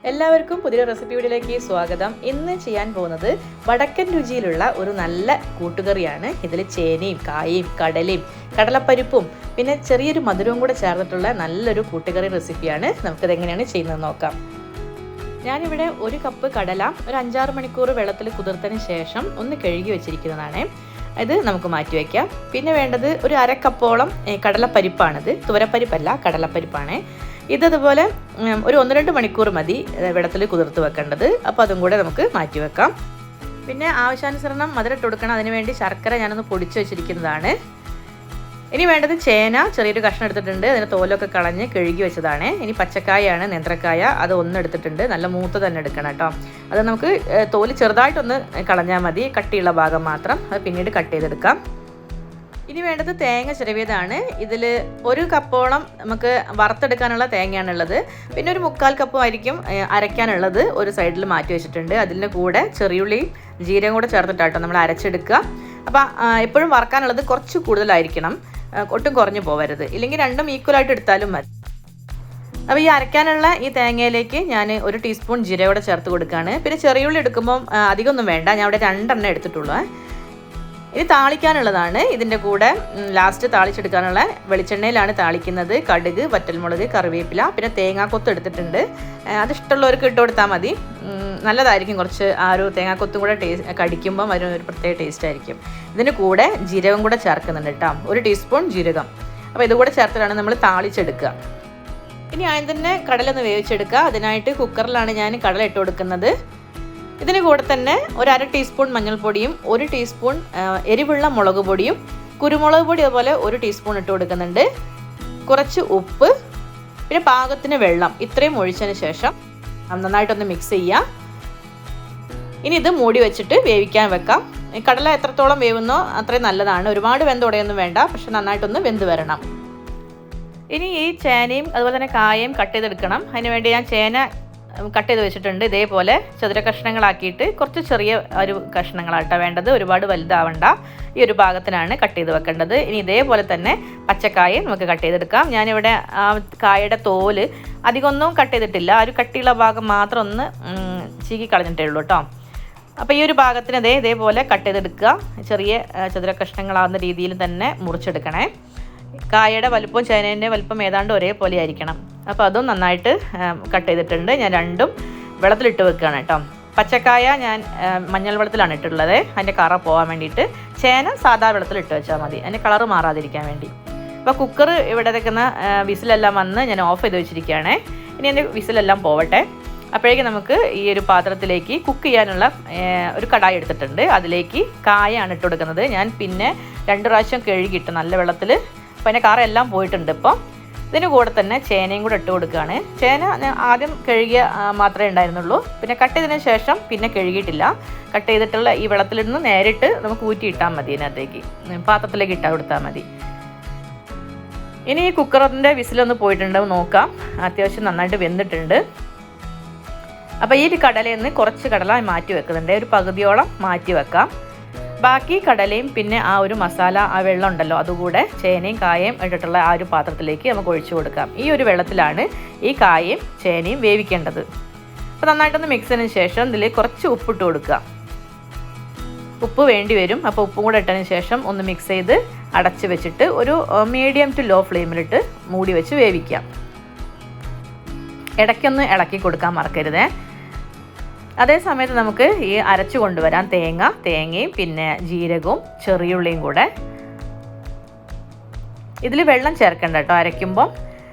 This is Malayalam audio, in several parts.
എല്ലാവർക്കും പുതിയ റെസിപ്പി വീഡിയോയിലേക്ക് സ്വാഗതം. ഇന്ന് ചെയ്യാൻ പോകുന്നത് വടക്കൻ രുചിയിലുള്ള ഒരു നല്ല കൂട്ടുകറിയാണ്. ഇതിൽ ചേനയും കായയും കടലയും കടലപ്പരിപ്പും പിന്നെ ചെറിയൊരു മധുരവും കൂടെ ചേർന്നിട്ടുള്ള നല്ലൊരു കൂട്ടുകറി റെസിപ്പിയാണ്. നമുക്കിത് എങ്ങനെയാണ് ചെയ്യുന്നത് നോക്കാം. ഞാനിവിടെ ഒരു കപ്പ് കടല ഒരു 5-6 മണിക്കൂർ വെള്ളത്തിൽ കുതിർത്തതിന് ശേഷം ഒന്ന് കഴുകി വെച്ചിരിക്കുന്നതാണ്. ഇത് നമുക്ക് മാറ്റി വയ്ക്കാം. പിന്നെ വേണ്ടത് ഒരു 1/2 കപ്പോളം കടലപ്പരിപ്പാണിത്. തുവരപ്പരിപ്പല്ല, കടലപ്പരിപ്പാണ്. ഇതതുപോലെ ഒരു 1-2 മണിക്കൂർ മതി വെള്ളത്തിൽ കുതിർത്ത് വെക്കേണ്ടത്. അപ്പോൾ അതും കൂടെ നമുക്ക് മാറ്റി വെക്കാം. പിന്നെ ആവശ്യാനുസരണം മധുരം ഇട്ട് കൊടുക്കണം. അതിനുവേണ്ടി ശർക്കര ഞാനൊന്ന് പൊടിച്ച് വെച്ചിരിക്കുന്നതാണ്. ഇനി വേണ്ടത് ചേന ചെറിയൊരു കഷ്ണം എടുത്തിട്ടുണ്ട്. അതിന് തോലൊക്കെ കളഞ്ഞ് കഴുകി വെച്ചതാണ്. ഇനി പച്ചക്കായാണ്, നേന്ത്രക്കായ, അത് ഒന്ന് എടുത്തിട്ടുണ്ട്. നല്ല മൂത്ത് തന്നെ എടുക്കണം കേട്ടോ. അത് നമുക്ക് തോല് ചെറുതായിട്ടൊന്ന് കളഞ്ഞാൽ മതി, കട്ടിയുള്ള ഭാഗം മാത്രം. അത് പിന്നീട് കട്ട് ചെയ്തെടുക്കാം. ഇനി വേണ്ടത് തേങ്ങ ചിരവിയതാണ്. ഇതിൽ 1 കപ്പോളം നമുക്ക് വറുത്തെടുക്കാനുള്ള തേങ്ങയാണുള്ളത്. പിന്നെ ഒരു 3/4 കപ്പുമായിരിക്കും അരയ്ക്കാനുള്ളത്. ഒരു സൈഡിൽ മാറ്റി വെച്ചിട്ടുണ്ട്. അതിൻ്റെ കൂടെ ചെറിയുള്ളിയും ജീരകം കൂടെ ചേർത്തിട്ടാട്ടോ നമ്മൾ അരച്ചെടുക്കുക. അപ്പോൾ എപ്പോഴും വറുക്കാനുള്ളത് കുറച്ച് കൂടുതലായിരിക്കണം, ഒട്ടും കുറഞ്ഞു പോകരുത്. ഇല്ലെങ്കിൽ രണ്ടും ഈക്വലായിട്ട് എടുത്താലും മതി. അപ്പോൾ ഈ അരയ്ക്കാനുള്ള ഈ തേങ്ങയിലേക്ക് ഞാൻ 1 ടീസ്പൂൺ ജീരകം കൂടെ ചേർത്ത് കൊടുക്കുകയാണ്. പിന്നെ ചെറിയുള്ളി എടുക്കുമ്പം അധികമൊന്നും വേണ്ട, ഞാൻ ഇവിടെ 2 എണ്ണം എടുത്തിട്ടുള്ളൂ. ഇനി താളിക്കാനുള്ളതാണ്. ഇതിൻ്റെ കൂടെ ലാസ്റ്റ് താളിച്ചെടുക്കാനുള്ള വെളിച്ചെണ്ണയിലാണ് താളിക്കുന്നത്. കടുക്, വറ്റൽമുളക്, കറിവേപ്പില, പിന്നെ തേങ്ങാക്കൊത്ത് എടുത്തിട്ടുണ്ട്. അതിഷ്ടമുള്ളവർക്ക് ഇട്ട് കൊടുത്താൽ മതി. നല്ലതായിരിക്കും. കുറച്ച് ആ ഒരു തേങ്ങാക്കൊത്തും കൂടെ കടിക്കുമ്പം അതിനൊരു പ്രത്യേക ടേസ്റ്റ് ആയിരിക്കും. ഇതിന് കൂടെ ജീരകം കൂടെ ചേർക്കുന്നുണ്ട് കേട്ടോ, 1 ടീസ്പൂൺ ജീരകം. അപ്പോൾ ഇതുകൂടെ ചേർത്തിട്ടാണ് നമ്മൾ താളിച്ചെടുക്കുക. ഇനി ആദ്യം തന്നെ കടലൊന്ന് വേവിച്ചെടുക്കുക. അതിനായിട്ട് കുക്കറിലാണ് ഞാൻ കടല ഇട്ട് കൊടുക്കുന്നത്. ഇതിന് കൂടെ തന്നെ ഒരു 1/2 ടീസ്പൂൺ മഞ്ഞൾപ്പൊടിയും 1 ടീസ്പൂൺ എരിവുള്ള മുളക് പൊടിയും കുരുമുളക് പൊടി അതുപോലെ 1 ടീസ്പൂൺ ഇട്ട് കൊടുക്കുന്നുണ്ട്. കുറച്ച് ഉപ്പ്, പിന്നെ പാകത്തിന് വെള്ളം, ഇത്രയും ഒഴിച്ചതിന് ശേഷം നന്നായിട്ടൊന്ന് മിക്സ് ചെയ്യുക. ഇനി ഇത് മൂടി വെച്ചിട്ട് വേവിക്കാൻ വെക്കാം. കടല എത്രത്തോളം വേവുന്നോ അത്രയും നല്ലതാണ്. ഒരുപാട് വെന്തുടയൊന്നും വേണ്ട, പക്ഷെ നന്നായിട്ടൊന്ന് വെന്ത് വരണം. ഇനി ഈ ചേനയും അതുപോലെ തന്നെ കായയും കട്ട് ചെയ്തെടുക്കണം. അതിനുവേണ്ടി ഞാൻ ചേന കട്ട് ചെയ്ത് വെച്ചിട്ടുണ്ട്. ഇതേപോലെ ചതുര കഷ്ണങ്ങളാക്കിയിട്ട് കുറച്ച് ചെറിയ ഒരു കഷ്ണങ്ങളാട്ടോ വേണ്ടത്, ഒരുപാട് വലുതാവണ്ട. ഈ ഒരു ഭാഗത്തിനാണ് കട്ട് ചെയ്ത് വെക്കേണ്ടത്. ഇനി ഇതേപോലെ തന്നെ പച്ചക്കായ നമുക്ക് കട്ട് ചെയ്തെടുക്കാം. ഞാനിവിടെ ആ കായയുടെ തോല് അധികമൊന്നും കട്ട് ചെയ്തിട്ടില്ല, ഒരു കട്ടിയുള്ള ഭാഗം മാത്രം ഒന്ന് ചീകി കളഞ്ഞിട്ടേ ഉള്ളൂ കേട്ടോ. അപ്പോൾ ഈ ഒരു ഭാഗത്തിന് ഇതേപോലെ കട്ട് ചെയ്തെടുക്കുക. ചെറിയ ചതുര കഷ്ണങ്ങളാവുന്ന രീതിയിൽ തന്നെ മുറിച്ചെടുക്കണേ. കായയുടെ വലുപ്പവും ചേനേൻ്റെ വലുപ്പം ഏതാണ്ട് ഒരേപോലെ ആയിരിക്കണം. അപ്പോൾ അതും നന്നായിട്ട് കട്ട് ചെയ്തിട്ടുണ്ട്. ഞാൻ രണ്ടും വെള്ളത്തിലിട്ട് വെക്കുകയാണ് കേട്ടോ. പച്ചക്കായ ഞാൻ മഞ്ഞൾ വെള്ളത്തിലാണ് ഇട്ടിട്ടുള്ളത്, അതിൻ്റെ കറ പോകാൻ വേണ്ടിയിട്ട്. ചേന സാധാ വെള്ളത്തിലിട്ട് വെച്ചാൽ മതി, അതിൻ്റെ കളറ് മാറാതിരിക്കാൻ വേണ്ടി. അപ്പോൾ കുക്കർ ഇവിടെ വെക്കുന്ന വിസിലെല്ലാം വന്ന് ഞാൻ ഓഫ് ചെയ്ത് വെച്ചിരിക്കുകയാണ്. ഇനി എൻ്റെ വിസിലെല്ലാം പോവട്ടെ. അപ്പോഴേക്കും നമുക്ക് ഈ ഒരു പാത്രത്തിലേക്ക് കുക്ക് ചെയ്യാനുള്ള ഒരു കടായി എടുത്തിട്ടുണ്ട്. അതിലേക്ക് കായാണ് ഇട്ട് കൊടുക്കുന്നത്. ഞാൻ പിന്നെ 2 പ്രാവശ്യം കഴുകിയിട്ട് നല്ല വെള്ളത്തിൽ. അപ്പോൾ അതിൻ്റെ കറ എല്ലാം പോയിട്ടുണ്ട്. ഇപ്പോൾ ഇതിന് കൂടെ തന്നെ ചേനയും കൂടെ ഇട്ട് കൊടുക്കുകയാണ്. ചേന ഞാൻ ആദ്യം കഴുകിയ മാത്രമേ ഉണ്ടായിരുന്നുള്ളൂ. പിന്നെ കട്ട് ചെയ്തതിന് ശേഷം പിന്നെ കഴുകിയിട്ടില്ല. കട്ട് ചെയ്തിട്ടുള്ള ഈ വെള്ളത്തിൽ നിന്ന് നേരിട്ട് നമുക്ക് ഊറ്റിയിട്ടാൽ മതി, ഇതിനകത്തേക്ക് പാത്രത്തിലേക്ക് ഇട്ടാൽ കൊടുത്താൽ മതി. ഇനി ഈ കുക്കറിൻ്റെ വിസിലൊന്ന് പോയിട്ടുണ്ട്, നോക്കാം. അത്യാവശ്യം നന്നായിട്ട് വെന്തിട്ടുണ്ട്. അപ്പോൾ ഈ കടലയിൽ നിന്ന് കുറച്ച് കടല മാറ്റി വെക്കുന്നുണ്ട്, ഒരു പകുതിയോളം മാറ്റി വെക്കാം. ബാക്കി കടലയും പിന്നെ ആ ഒരു മസാല, ആ വെള്ളം ഉണ്ടല്ലോ, അതുകൂടെ ചേനയും കായയും ഇട്ടിട്ടുള്ള ആ ഒരു പാത്രത്തിലേക്ക് നമുക്ക് ഒഴിച്ചു കൊടുക്കാം. ഈ ഒരു വെള്ളത്തിലാണ് ഈ കായയും ചേനയും വേവിക്കേണ്ടത്. അപ്പോൾ നന്നായിട്ടൊന്ന് മിക്സ് ചെയ്തതിന് ശേഷം ഇതിൽ കുറച്ച് ഉപ്പിട്ട് കൊടുക്കുക. ഉപ്പ് വേണ്ടി വരും. അപ്പോൾ ഉപ്പും കൂടെ ഇട്ടതിന് ശേഷം ഒന്ന് മിക്സ് ചെയ്ത് അടച്ച് വെച്ചിട്ട് ഒരു മീഡിയം ടു ലോ ഫ്ലെയിമിലിട്ട് മൂടി വെച്ച് വേവിക്കാം. ഇടയ്ക്കൊന്ന് ഇളക്കി കൊടുക്കാൻ മറക്കരുതേ. അതേ സമയത്ത് നമുക്ക് ഈ അരച്ചു കൊണ്ടുവരാൻ തേങ്ങയും പിന്നെ ജീരകവും ചെറിയുള്ളിയും കൂടെ. ഇതിൽ വെള്ളം ചേർക്കണ്ട കേട്ടോ അരയ്ക്കുമ്പോൾ.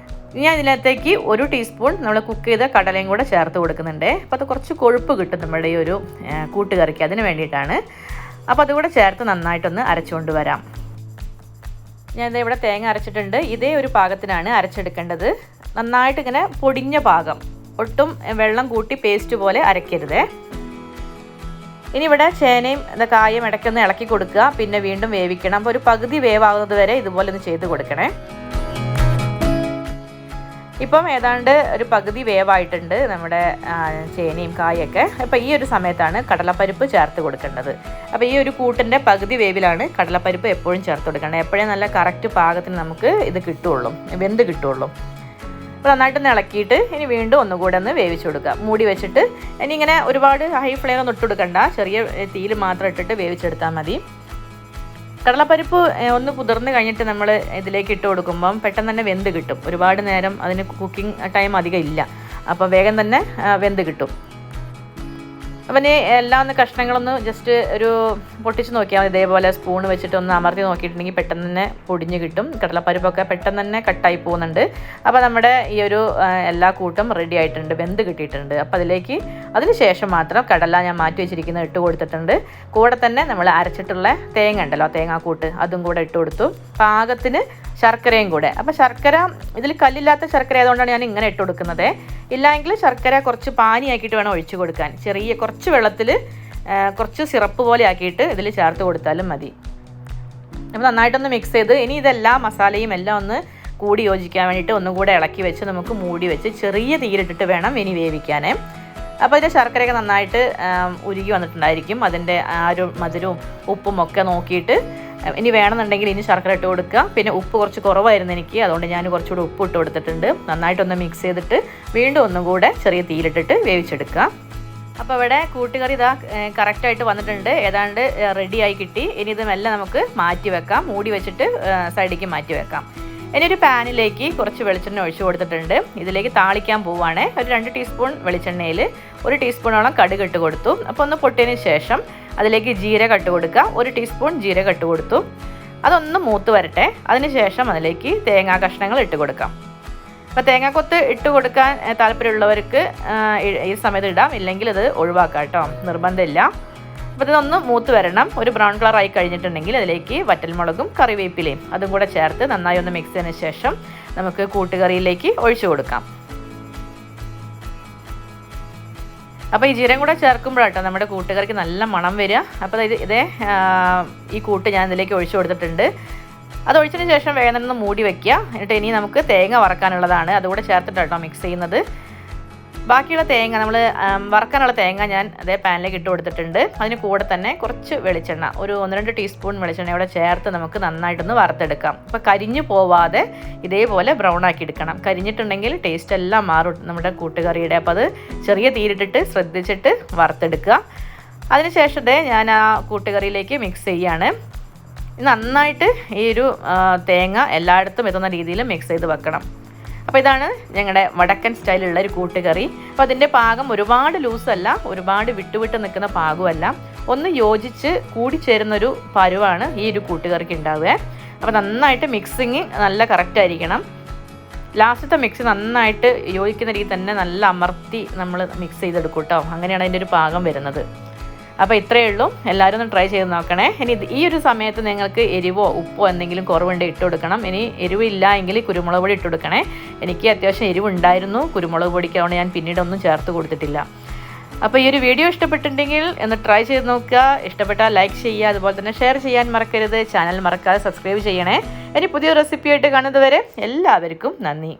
ഞാൻ ഇതിനകത്തേക്ക് 1 ടീസ്പൂൺ നമ്മൾ കുക്ക് ചെയ്ത കടലയും കൂടെ ചേർത്ത് കൊടുക്കുന്നുണ്ട്. അപ്പോൾ അത് കുറച്ച് കൊഴുപ്പ് കിട്ടും നമ്മുടെ ഈ ഒരു കൂട്ടുകറിക്ക്, അതിന് വേണ്ടിയിട്ടാണ്. അപ്പോൾ അതുകൂടെ ചേർത്ത് നന്നായിട്ടൊന്ന് അരച്ചുകൊണ്ട് വരാം. ഞാൻ ഇവിടെ തേങ്ങ അരച്ചിട്ടുണ്ട്. ഇതേ ഒരു പാകത്തിനാണ് അരച്ചെടുക്കേണ്ടത്. നന്നായിട്ട് ഇങ്ങനെ പൊടിഞ്ഞ പാകം, ഒട്ടും വെള്ളം കൂട്ടി പേസ്റ്റ് പോലെ അരയ്ക്കരുതേ. ഇനി ഇവിടെ ചേനയും കായും ഇടയ്ക്കൊന്ന് ഇളക്കി കൊടുക്കുക. പിന്നെ വീണ്ടും വേവിക്കണം. അപ്പോൾ ഒരു പകുതി വേവാകുന്നത് വരെ ഇതുപോലെ ഒന്ന് ചെയ്ത് കൊടുക്കണേ. ഇപ്പം ഏതാണ്ട് ഒരു പകുതി വേവായിട്ടുണ്ട് നമ്മുടെ ചേനയും കായൊക്കെ. അപ്പോൾ ഈ ഒരു സമയത്താണ് കടലപ്പരിപ്പ് ചേർത്ത് കൊടുക്കേണ്ടത്. അപ്പോൾ ഈ ഒരു കൂട്ടിൻ്റെ പകുതി വേവിലാണ് കടലപ്പരിപ്പ് എപ്പോഴും ചേർത്ത് കൊടുക്കേണ്ടത്. എപ്പോഴും നല്ല കറക്റ്റ് പാകത്തിന് നമുക്ക് ഇത് കിട്ടുള്ളൂ, വെന്ത് കിട്ടുള്ളൂ. അപ്പോൾ നന്നായിട്ടൊന്ന് ഇളക്കിയിട്ട് ഇനി വീണ്ടും ഒന്നുകൂടെ ഒന്ന് വേവിച്ച് കൊടുക്കുക. മൂടി വെച്ചിട്ട് ഇനി ഇങ്ങനെ ഒരുപാട് ഹൈ ഫ്ലെയിമൊന്നും ഇട്ട് കൊടുക്കണ്ട, ചെറിയ തീയിൽ മാത്രം ഇട്ടിട്ട് വേവിച്ചെടുത്താൽ മതി. കടലപ്പരിപ്പ് ഒന്ന് കുതിർന്ന് കഴിഞ്ഞിട്ട് നമ്മൾ ഇതിലേക്ക് ഇട്ട് കൊടുക്കുമ്പം പെട്ടെന്ന് തന്നെ വെന്ത് കിട്ടും. ഒരുപാട് നേരം അതിന് കുക്കിംഗ് ടൈം അധികം ഇല്ല, അപ്പോൾ വേഗം തന്നെ വെന്ത് കിട്ടും. അപ്പം എല്ലാം ഒന്ന് കഷ്ണങ്ങളൊന്ന് ജസ്റ്റ് ഒരു പൊട്ടിച്ച് നോക്കിയാൽ മതി. ഇതേപോലെ സ്പൂൺ വെച്ചിട്ട് ഒന്ന് അമർത്തി നോക്കിയിട്ടുണ്ടെങ്കിൽ പെട്ടെന്ന് തന്നെ പൊടിഞ്ഞ് കിട്ടും. കടലപ്പരിപ്പൊക്കെ പെട്ടെന്ന് തന്നെ കട്ടായി പോകുന്നുണ്ട്. അപ്പോൾ നമ്മുടെ ഈ ഒരു എല്ലാ കൂട്ടും റെഡി ആയിട്ടുണ്ട്, വെന്ത് കിട്ടിയിട്ടുണ്ട്. അപ്പോൾ അതിന് ശേഷം മാത്രം കടല ഞാൻ മാറ്റി വെച്ചിരിക്കുന്നത് ഇട്ട് കൊടുത്തിട്ടുണ്ട്. കൂടെ തന്നെ നമ്മൾ അരച്ചിട്ടുള്ള തേങ്ങ ഉണ്ടല്ലോ, തേങ്ങാക്കൂട്ട്, അതും കൂടെ ഇട്ട് കൊടുത്തു. പാകത്തിന് ശർക്കരയും കൂടെ. അപ്പോൾ ശർക്കര ഇതിൽ കല്ലില്ലാത്ത ശർക്കര ആയതുകൊണ്ടാണ് ഞാൻ ഇങ്ങനെ ഇട്ട് കൊടുക്കുന്നത്. ഇല്ലെങ്കിൽ ശർക്കര കുറച്ച് പാനിയാക്കിയിട്ട് വേണം ഒഴിച്ച് കൊടുക്കാൻ. കുറച്ച് വെള്ളത്തിൽ കുറച്ച് സിറപ്പ് പോലെ ആക്കിയിട്ട് ഇതിൽ ചേർത്ത് കൊടുത്താലും മതി. അപ്പോൾ നന്നായിട്ടൊന്ന് മിക്സ് ചെയ്ത് ഇനി ഇതെല്ലാം മസാലയും എല്ലാം ഒന്ന് കൂടി യോജിക്കാൻ വേണ്ടിയിട്ട് ഒന്നും കൂടെ ഇളക്കി വെച്ച് നമുക്ക് മൂടി വെച്ച് ചെറിയ തീയിലിട്ടിട്ട് വേണം ഇനി വേവിക്കാൻ. അപ്പോൾ ഇതിൻ്റെ ശർക്കരയൊക്കെ നന്നായിട്ട് ഉരുകി വന്നിട്ടുണ്ടായിരിക്കും. അതിൻ്റെ ആ ഒരു മധുരവും ഉപ്പും ഒക്കെ നോക്കിയിട്ട് ഇനി വേണമെന്നുണ്ടെങ്കിൽ ഇനി ശർക്കര ഇട്ട് കൊടുക്കുക. പിന്നെ ഉപ്പ് കുറച്ച് കുറവായിരുന്നു എനിക്ക്, അതുകൊണ്ട് ഞാൻ കുറച്ചുകൂടി ഉപ്പ് ഇട്ട് കൊടുത്തിട്ടുണ്ട്. നന്നായിട്ടൊന്ന് മിക്സ് ചെയ്തിട്ട് വീണ്ടും ഒന്നും കൂടെ ചെറിയ തീയിലിട്ടിട്ട് വേവിച്ചെടുക്കുക. അപ്പോൾ ഇവിടെ കൂട്ടുകറി ഇതാ കറക്റ്റായിട്ട് വന്നിട്ടുണ്ട്, ഏതാണ്ട് റെഡിയായി കിട്ടി. ഇനി ഇത് മെല്ലെ നമുക്ക് മാറ്റി വെക്കാം, മൂടി വെച്ചിട്ട് സൈഡിലേക്ക് മാറ്റി വെക്കാം. ഇനി ഒരു പാനിലേക്ക് കുറച്ച് വെളിച്ചെണ്ണ ഒഴിച്ച് കൊടുത്തിട്ടുണ്ട്. ഇതിലേക്ക് താളിക്കാൻ പോവുകയാണ്. ഒരു 2 ടീസ്പൂൺ വെളിച്ചെണ്ണയിൽ 1 ടീസ്പൂണോളം കടുക് ഇട്ട് കൊടുത്തു. അപ്പോൾ ഒന്ന് പൊട്ടിയതിന് ശേഷം അതിലേക്ക് ജീരകം ഇട്ട് കൊടുക്കുക. 1 ടീസ്പൂൺ ജീരകം ഇട്ട് കൊടുത്തു. അതൊന്ന് മൂത്ത് വരട്ടെ. അതിനുശേഷം അതിലേക്ക് തേങ്ങാ കഷ്ണങ്ങൾ ഇട്ട് കൊടുക്കാം. അപ്പോൾ തേങ്ങാക്കൊത്ത് ഇട്ട് കൊടുക്കാൻ താല്പര്യമുള്ളവർക്ക് ഈ സമയത്ത് ഇടാം, ഇല്ലെങ്കിൽ ഇത് ഒഴിവാക്കാം കേട്ടോ, നിർബന്ധമില്ല. അപ്പോൾ ഇതൊന്ന് മൂത്ത് വരണം. ഒരു ബ്രൗൺ കളർ ആയി കഴിഞ്ഞിട്ടുണ്ടെങ്കിൽ അതിലേക്ക് വറ്റൽമുളകും കറിവേപ്പിലയും അതും കൂടെ ചേർത്ത് നന്നായി ഒന്ന് മിക്സ് ചെയ്തതിന് ശേഷം നമുക്ക് കൂട്ടുകറിയിലേക്ക് ഒഴിച്ചു കൊടുക്കാം. അപ്പോൾ ഈ ജീരകം കൂടെ ചേർക്കുമ്പോഴാട്ടോ നമ്മുടെ കൂട്ടുകറിക്ക് നല്ല മണം വരിക. അപ്പോൾ ഈ കൂട്ട് ഞാൻ ഇതിലേക്ക് ഒഴിച്ചു കൊടുത്തിട്ടുണ്ട്. അത് ഒഴിച്ചതിന് ശേഷം വേഗം ഒന്ന് മൂടി വയ്ക്കുക. എന്നിട്ട് ഇനി നമുക്ക് തേങ്ങ വറക്കാനുള്ളതാണ്, അതുകൂടെ ചേർത്തിട്ടാട്ടോ മിക്സ് ചെയ്യുന്നത്. ബാക്കിയുള്ള തേങ്ങ നമ്മൾ വറക്കാനുള്ള തേങ്ങ ഞാൻ അതേ പാനിലേക്ക് ഇട്ട് കൊടുത്തിട്ടുണ്ട്. അതിന് കൂടെ തന്നെ കുറച്ച് വെളിച്ചെണ്ണ, ഒരു 1-2 ടീസ്പൂൺ വെളിച്ചെണ്ണയോടെ ചേർത്ത് നമുക്ക് നന്നായിട്ടൊന്ന് വറുത്തെടുക്കാം. അപ്പോൾ കരിഞ്ഞു പോവാതെ ഇതേപോലെ ബ്രൗൺ ആക്കി എടുക്കണം. കരിഞ്ഞിട്ടുണ്ടെങ്കിൽ ടേസ്റ്റ് എല്ലാം മാറും നമ്മുടെ കൂട്ടുകറിയുടെ. അപ്പോൾ അത് ചെറിയ തീയിലിട്ടിട്ട് ശ്രദ്ധിച്ചിട്ട് വറുത്തെടുക്കുക. അതിനുശേഷം ഞാൻ ആ കൂട്ടുകറിയിലേക്ക് മിക്സ് ചെയ്യാണ്. നന്നായിട്ട് ഈ ഒരു തേങ്ങ എല്ലായിടത്തും എത്തുന്ന രീതിയിൽ മിക്സ് ചെയ്ത് വെക്കണം. അപ്പോൾ ഇതാണ് ഞങ്ങളുടെ വടക്കൻ സ്റ്റൈലുള്ള ഒരു കൂട്ടുകറി. അപ്പോൾ അതിൻ്റെ പാകം ഒരുപാട് ലൂസല്ല, ഒരുപാട് വിട്ടുവിട്ട് നിൽക്കുന്ന പാകമല്ല, ഒന്ന് യോജിച്ച് കൂടിച്ചേരുന്നൊരു പരുവാണ് ഈ ഒരു കൂട്ടുകറിക്ക് ഉണ്ടാവുക. അപ്പോൾ നന്നായിട്ട് മിക്സിങ് നല്ല കറക്റ്റായിരിക്കണം. ലാസ്റ്റത്തെ മിക്സ് നന്നായിട്ട് യോജിക്കുന്ന രീതി തന്നെ നല്ല അമർത്തി നമ്മൾ മിക്സ് ചെയ്തെടുക്കും കേട്ടോ, അങ്ങനെയാണ് അതിൻ്റെ ഒരു പാകം വരുന്നത്. അപ്പോൾ ഇത്രയേ ഉള്ളൂ, എല്ലാവരും ഒന്ന് ട്രൈ ചെയ്ത് നോക്കണേ. ഇനി ഈ ഒരു സമയത്ത് നിങ്ങൾക്ക് എരിവോ ഉപ്പോ എന്തെങ്കിലും കുറവുണ്ട് ഇട്ട് കൊടുക്കണം. ഇനി എരിവില്ല എങ്കിൽ കുരുമുളക് പൊടി ഇട്ട് കൊടുക്കണേ. എനിക്ക് അത്യാവശ്യം എരിവുണ്ടായിരുന്നു കുരുമുളക് പൊടിക്ക്, അതുകൊണ്ട് ഞാൻ പിന്നീടൊന്നും ചേർത്ത് കൊടുത്തിട്ടില്ല. അപ്പോൾ ഈ ഒരു വീഡിയോ ഇഷ്ടപ്പെട്ടിട്ടുണ്ടെങ്കിൽ ഒന്ന് ട്രൈ ചെയ്ത് നോക്കുക. ഇഷ്ടപ്പെട്ടാൽ ലൈക്ക് ചെയ്യുക, അതുപോലെ തന്നെ ഷെയർ ചെയ്യാൻ മറക്കരുത്. ചാനൽ മറക്കാതെ സബ്സ്ക്രൈബ് ചെയ്യണേ. ഇനി പുതിയ റെസിപ്പിയായിട്ട് കാണുന്നത് വരെ എല്ലാവർക്കും നന്ദി.